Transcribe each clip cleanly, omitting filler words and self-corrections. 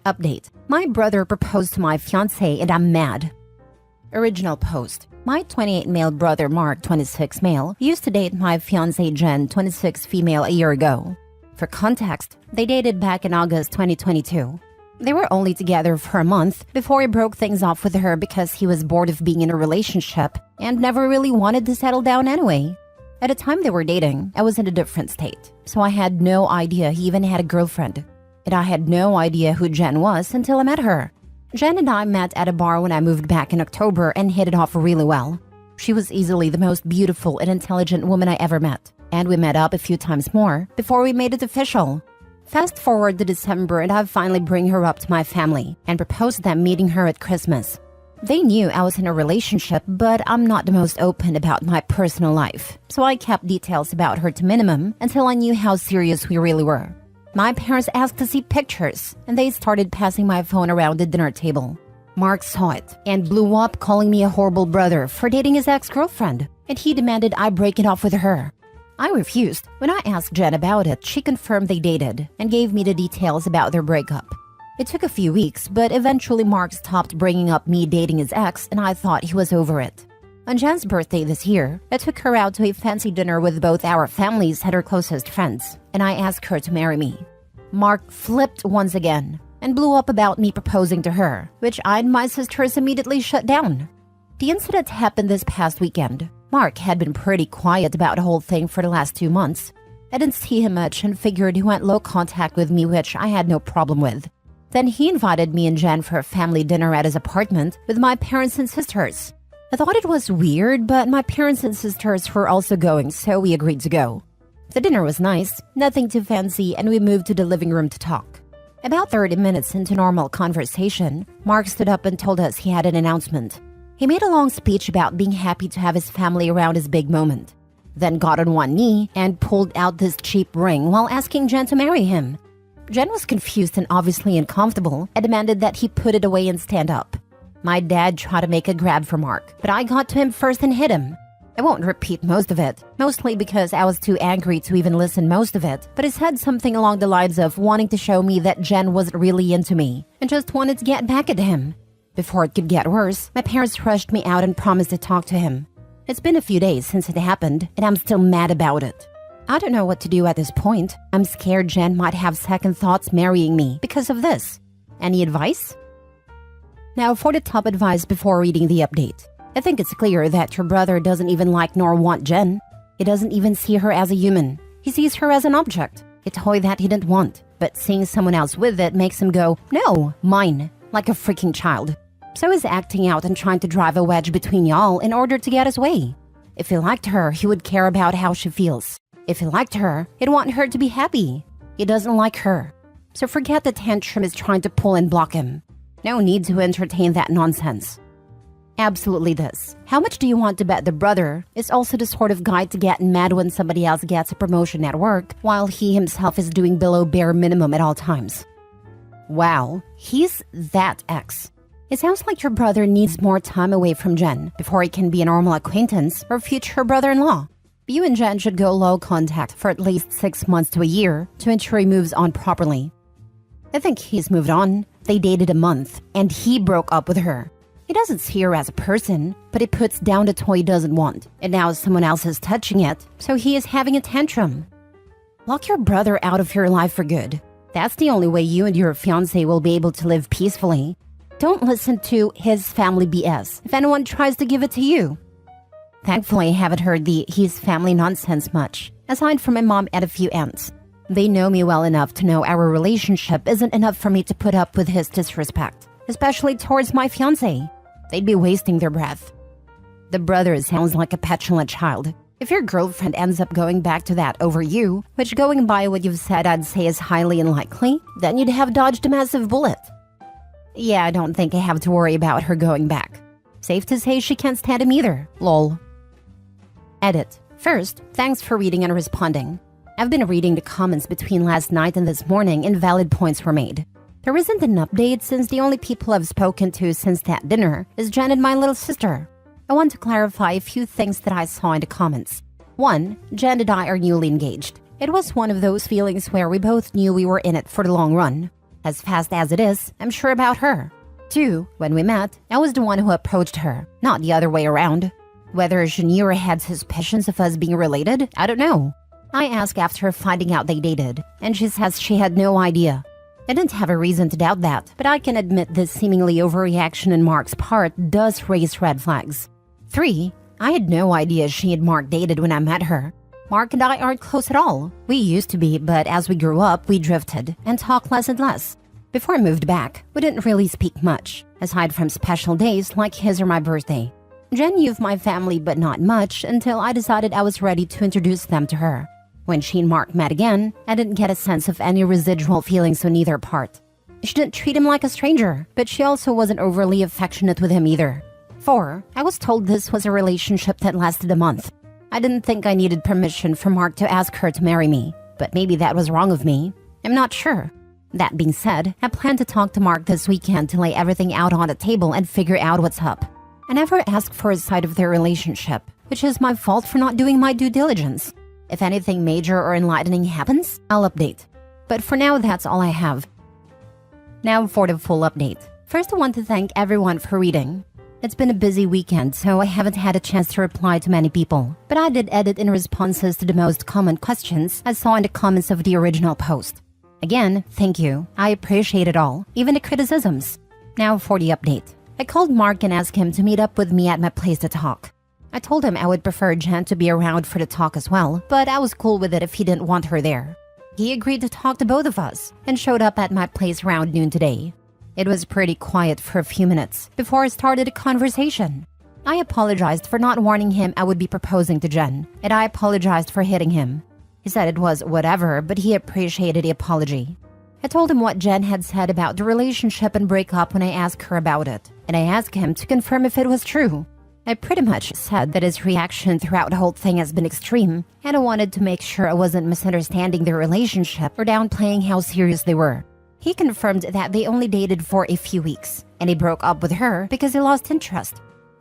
Update. My brother proposed to my fiancée and I'm mad. Original post. My 28 male brother Mark, 26 male, used to date my fiancée Jen, 26 female, a year ago. For context, they dated back in August 2022. They were only together for a month before he broke things off with her because he was bored of being in a relationship and never really wanted to settle down anyway. At the time they were dating, I was in a different state, so I had no idea he even had a girlfriend. And I had no idea who Jen was until I met her. Jen and I met at a bar when I moved back in October and hit it off really well. She was easily the most beautiful and intelligent woman I ever met, and we met up a few times more before we made it official. Fast forward to December and I finally bring her up to my family and proposed them meeting her at Christmas. They knew I was in a relationship, but I'm not the most open about my personal life, so I kept details about her to minimum until I knew how serious we really were. My parents asked to see pictures, and they started passing my phone around the dinner table. Mark saw it and blew up calling me a horrible brother for dating his ex-girlfriend, and he demanded I break it off with her. I refused. When I asked Jen about it, she confirmed they dated and gave me the details about their breakup. It took a few weeks, but eventually Mark stopped bringing up me dating his ex, and I thought he was over it. On Jen's birthday this year, I took her out to a fancy dinner with both our families and her closest friends, and I asked her to marry me. Mark flipped once again and blew up about me proposing to her, which I and my sisters immediately shut down. The incident happened this past weekend. Mark had been pretty quiet about the whole thing for the last 2 months. I didn't see him much and figured he went low contact with me, which I had no problem with. Then he invited me and Jen for a family dinner at his apartment with my parents and sisters. I thought it was weird, but my parents and sisters were also going, so we agreed to go. The dinner was nice, nothing too fancy, and we moved to the living room to talk. About 30 minutes into normal conversation, Mark stood up and told us he had an announcement. He made a long speech about being happy to have his family around his big moment, then got on one knee and pulled out this cheap ring while asking Jen to marry him. Jen was confused and obviously uncomfortable and demanded that he put it away and stand up. My dad tried to make a grab for Mark, but I got to him first and hit him. I won't repeat most of it, mostly because I was too angry to even listen most of it, but he said something along the lines of wanting to show me that Jen wasn't really into me and just wanted to get back at him. Before it could get worse, my parents rushed me out and promised to talk to him. It's been a few days since it happened, and I'm still mad about it. I don't know what to do at this point. I'm scared Jen might have second thoughts marrying me because of this. Any advice? Now for the top advice before reading the update. I think it's clear that your brother doesn't even like nor want Jen. He doesn't even see her as a human. He sees her as an object, a toy that he didn't want. But seeing someone else with it makes him go, "No, mine," like a freaking child. So he's acting out and trying to drive a wedge between y'all in order to get his way. If he liked her, he would care about how she feels. If he liked her, he'd want her to be happy. He doesn't like her. So forget the tantrum is trying to pull and block him. No need to entertain that nonsense. Absolutely this. How much do you want to bet the brother is also the sort of guy to get mad when somebody else gets a promotion at work while he himself is doing below bare minimum at all times? Wow, he's that ex. It sounds like your brother needs more time away from Jen before he can be a normal acquaintance or future brother-in-law. You and Jen should go low contact for at least 6 months to a year to ensure he moves on properly. I think he's moved on. They dated a month, and he broke up with her. He doesn't see her as a person, but he puts down the toy he doesn't want, and now someone else is touching it, so he is having a tantrum. Lock your brother out of your life for good. That's the only way you and your fiancé will be able to live peacefully. Don't listen to his family BS if anyone tries to give it to you. Thankfully, I haven't heard the his family nonsense much, aside from my mom and a few aunts. They know me well enough to know our relationship isn't enough for me to put up with his disrespect, especially towards my fiancé. They'd be wasting their breath. The brother sounds like a petulant child. If your girlfriend ends up going back to that over you, which going by what you've said I'd say is highly unlikely, then you'd have dodged a massive bullet. Yeah, I don't think I have to worry about her going back. Safe to say she can't stand him either, lol. Edit. First, thanks for reading and responding. I've been reading the comments between last night and this morning and valid points were made. There isn't an update since the only people I've spoken to since that dinner is Jen and my little sister. I want to clarify a few things that I saw in the comments. 1. Jen and I are newly engaged. It was one of those feelings where we both knew we were in it for the long run. As fast as it is, I'm sure about her. 2. When we met, I was the one who approached her, not the other way around. Whether she knew or had suspicions of us being related, I don't know. I asked after finding out they dated, and she says she had no idea. I didn't have a reason to doubt that, but I can admit this seemingly overreaction on Mark's part does raise red flags. 3. I had no idea she and Mark dated when I met her. Mark and I aren't close at all. We used to be, but as we grew up, we drifted and talked less and less. Before I moved back, we didn't really speak much, aside from special days like his or my birthday. Jen knew of my family but not much until I decided I was ready to introduce them to her. When she and Mark met again, I didn't get a sense of any residual feelings on either part. She didn't treat him like a stranger, but she also wasn't overly affectionate with him either. 4. I was told this was a relationship that lasted a month. I didn't think I needed permission from Mark to ask her to marry me, but maybe that was wrong of me. I'm not sure. That being said, I plan to talk to Mark this weekend to lay everything out on the table and figure out what's up. I never asked for a side of their relationship, which is my fault for not doing my due diligence. If anything major or enlightening happens, I'll update. But for now, that's all I have. Now for the full update. First, I want to thank everyone for reading. It's been a busy weekend, so I haven't had a chance to reply to many people, but I did edit in responses to the most common questions I saw in the comments of the original post. Again, thank you. I appreciate it all, even the criticisms. Now for the update. I called Mark and asked him to meet up with me at my place to talk. I told him I would prefer Jen to be around for the talk as well, but I was cool with it if he didn't want her there. He agreed to talk to both of us and showed up at my place around noon today. It was pretty quiet for a few minutes before I started a conversation. I apologized for not warning him I would be proposing to Jen, and I apologized for hitting him. He said it was whatever, but he appreciated the apology. I told him what Jen had said about the relationship and breakup when I asked her about it, and I asked him to confirm if it was true. I pretty much said that his reaction throughout the whole thing has been extreme, and I wanted to make sure I wasn't misunderstanding their relationship or downplaying how serious they were. He confirmed that they only dated for a few weeks, and he broke up with her because he lost interest.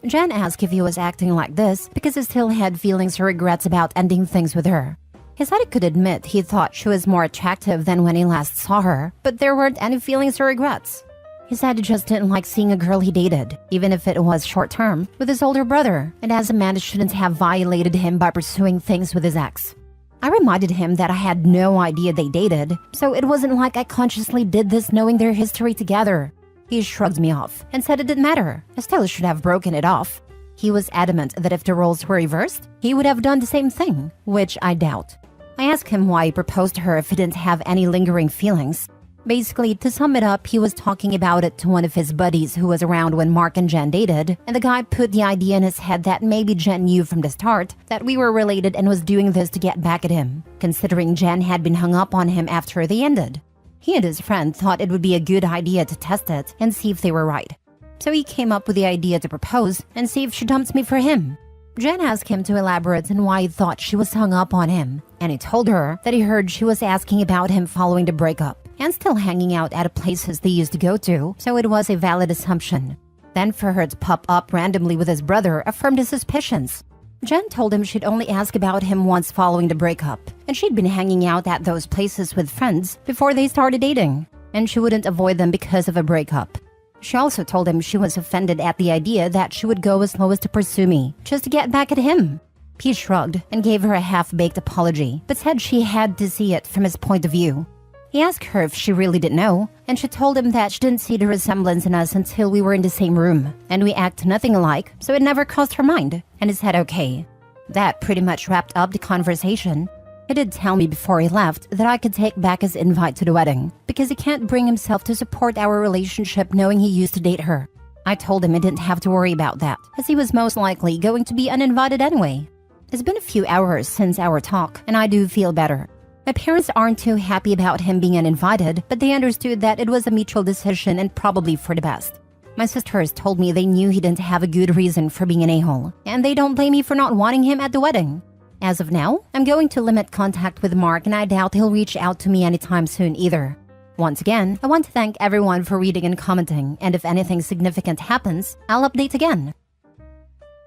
Jen asked if he was acting like this because he still had feelings or regrets about ending things with her. He said he could admit he thought she was more attractive than when he last saw her, but there weren't any feelings or regrets. He said he just didn't like seeing a girl he dated, even if it was short-term, with his older brother, and as a man shouldn't have violated him by pursuing things with his ex. I reminded him that I had no idea they dated, so it wasn't like I consciously did this knowing their history together. He shrugged me off and said it didn't matter. I still should have broken it off. He was adamant that if the roles were reversed, he would have done the same thing, which I doubt. I asked him why he proposed to her if he didn't have any lingering feelings. Basically, to sum it up, he was talking about it to one of his buddies who was around when Mark and Jen dated, and the guy put the idea in his head that maybe Jen knew from the start that we were related and was doing this to get back at him, considering Jen had been hung up on him after they ended. He and his friend thought it would be a good idea to test it and see if they were right. So he came up with the idea to propose and see if she dumped me for him. Jen asked him to elaborate on why he thought she was hung up on him, and he told her that he heard she was asking about him following the breakup and still hanging out at the places they used to go to, so it was a valid assumption. Then for her to pop up randomly with his brother affirmed his suspicions. Jen told him she'd only ask about him once following the breakup, and she'd been hanging out at those places with friends before they started dating, and she wouldn't avoid them because of a breakup. She also told him she was offended at the idea that she would go as low as to pursue me, just to get back at him. He shrugged and gave her a half-baked apology, but said she had to see it from his point of view. He asked her if she really didn't know, and she told him that she didn't see the resemblance in us until we were in the same room, and we act nothing alike, so it never crossed her mind, and he said okay. That pretty much wrapped up the conversation. He did tell me before he left that I could take back his invite to the wedding, because he can't bring himself to support our relationship knowing he used to date her. I told him he didn't have to worry about that, as he was most likely going to be uninvited anyway. It's been a few hours since our talk, and I do feel better. My parents aren't too happy about him being uninvited, but they understood that it was a mutual decision and probably for the best. My sisters told me they knew he didn't have a good reason for being an a-hole, and they don't blame me for not wanting him at the wedding. As of now, I'm going to limit contact with Mark, and I doubt he'll reach out to me anytime soon either. Once again, I want to thank everyone for reading and commenting, and if anything significant happens, I'll update again.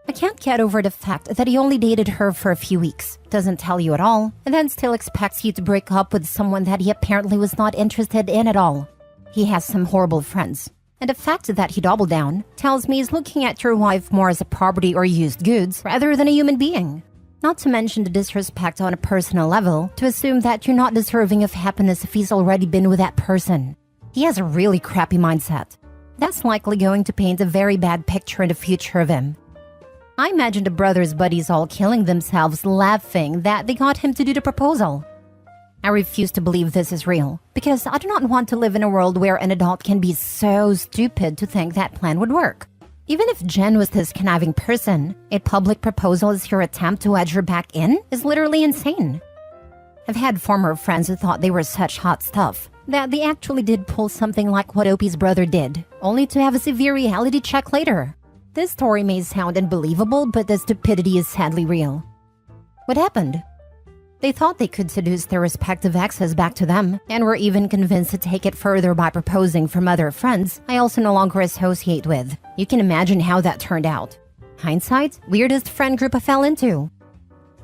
I can't get over the fact that he only dated her for a few weeks, doesn't tell you at all, and then still expects you to break up with someone that he apparently was not interested in at all. he has some horrible friends. And the fact that he doubled down tells me he's looking at your wife more as a property or used goods rather than a human being. Not to mention the disrespect on a personal level to assume that you're not deserving of happiness if he's already been with that person. He has a really crappy mindset. That's likely going to paint a very bad picture in the future of him. I imagine the brothers' buddies all killing themselves laughing that they got him to do the proposal. I refuse to believe this is real, because I do not want to live in a world where an adult can be so stupid to think that plan would work. Even if Jen was this conniving person, a public proposal as your attempt to edge her back in is literally insane. I've had former friends who thought they were such hot stuff that they actually did pull something like what Opie's brother did, only to have a severe reality check later. This story may sound unbelievable, but the stupidity is sadly real. What happened? They thought they could seduce their respective exes back to them, and were even convinced to take it further by proposing from other friends I also no longer associate with. You can imagine how that turned out. Hindsight, weirdest friend group I fell into.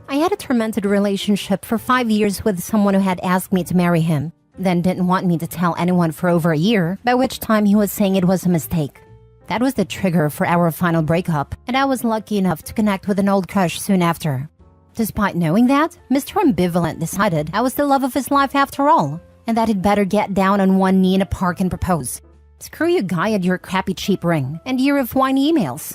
I had a tormented relationship for 5 years with someone who had asked me to marry him, then didn't want me to tell anyone for over a year, by which time he was saying it was a mistake. That was the trigger for our final breakup, and I was lucky enough to connect with an old crush soon after. Despite knowing that, Mr. Ambivalent decided I was the love of his life after all, and that he'd better get down on one knee in a park and propose. Screw you, guy, and your crappy cheap ring, and year of whiny emails.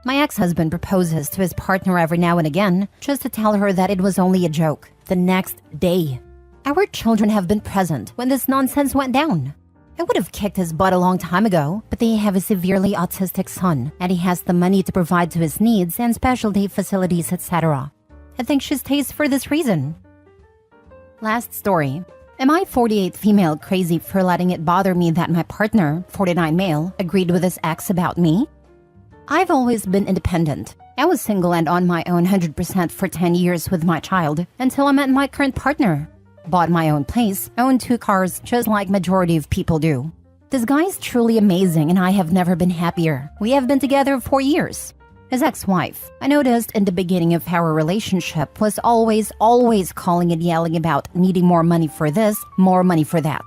My ex-husband proposes to his partner every now and again, just to tell her that it was only a joke, the next day. Our children have been present when this nonsense went down. I would have kicked his butt a long time ago, but they have a severely autistic son, and he has the money to provide to his needs and specialty facilities, etc. I think she stays for this reason. Last story. Am I 48 female crazy for letting it bother me that my partner, 49 male, agreed with his ex about me? I've always been independent. I was single and on my own 100% for 10 years with my child until I met my current partner. Bought my own place, owned 2 cars just like majority of people do. This guy is truly amazing and I have never been happier. We have been together 4 years. His ex-wife, I noticed in the beginning of our relationship, was always calling and yelling about needing more money for this, more money for that.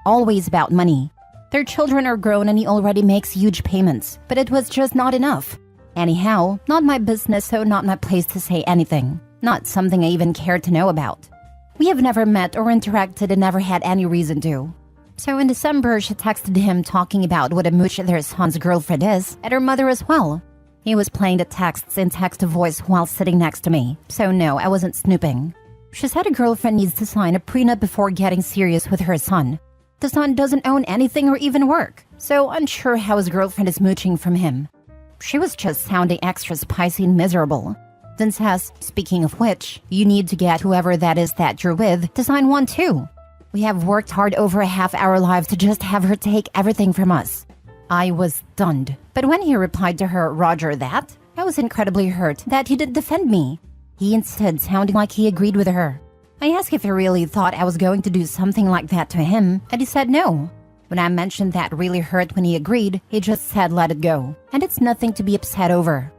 Always about money. Their children are grown and he already makes huge payments, but it was just not enough. Anyhow, not my business, so not my place to say anything. Not something I even cared to know about. We have never met or interacted and never had any reason to. So in December, she texted him talking about what a mooch their son's girlfriend is, and her mother as well. He was playing the texts in text-to-voice while sitting next to me, so no, I wasn't snooping. She said a girlfriend needs to sign a prenup before getting serious with her son. The son doesn't own anything or even work, so unsure how his girlfriend is mooching from him. She was just sounding extra spicy and miserable. Then says, speaking of which, you need to get whoever that is that you're with to sign one too. We have worked hard over half our lives to just have her take everything from us. I was stunned. But when he replied to her, Roger that, I was incredibly hurt that he didn't defend me. He instead sounding like he agreed with her. I asked if he really thought I was going to do something like that to him, and he said no. When I mentioned that really hurt when he agreed, he just said let it go, and it's nothing to be upset over.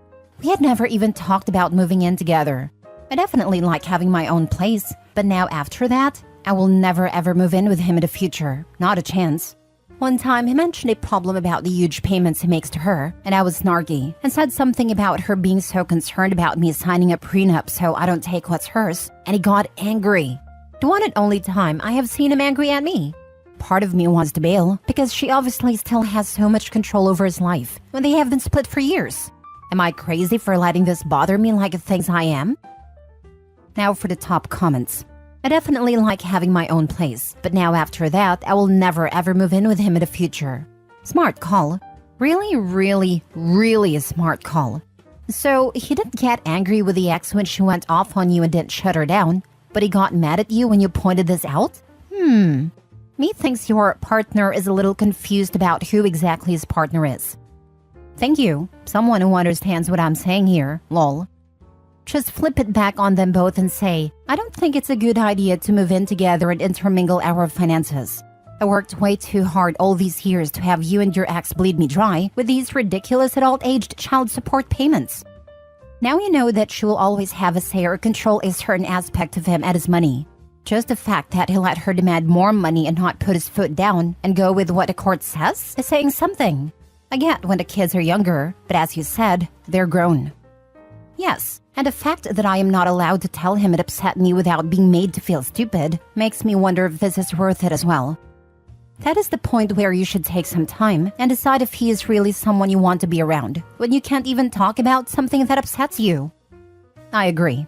We had never even talked about moving in together. I definitely like having my own place, but now after that, I will never ever move in with him in the future. Not a chance. One time, he mentioned a problem about the huge payments he makes to her, and I was snarky and said something about her being so concerned about me signing a prenup so I don't take what's hers, and he got angry. The one and only time I have seen him angry at me. Part of me wants to bail, because she obviously still has so much control over his life when they have been split for years. Am I crazy for letting this bother me like it thinks I am? Now for the top comments. I definitely like having my own place, but now after that, I will never ever move in with him in the future. Smart call. Really a smart call. So, he didn't get angry with the ex when she went off on you and didn't shut her down, but he got mad at you when you pointed this out? Me thinks your partner is a little confused about who exactly his partner is. Thank you. Someone who understands what I'm saying here, lol. Just flip it back on them both and say, I don't think it's a good idea to move in together and intermingle our finances. I worked way too hard all these years to have you and your ex bleed me dry with these ridiculous adult-aged child support payments. Now you know that she will always have a say or control a certain aspect of him and his money. Just the fact that he let her demand more money and not put his foot down and go with what the court says is saying something. I get when the kids are younger, but as you said, they're grown. Yes, and the fact that I am not allowed to tell him it upset me without being made to feel stupid makes me wonder if this is worth it as well. That is the point where you should take some time and decide if he is really someone you want to be around, when you can't even talk about something that upsets you. I agree.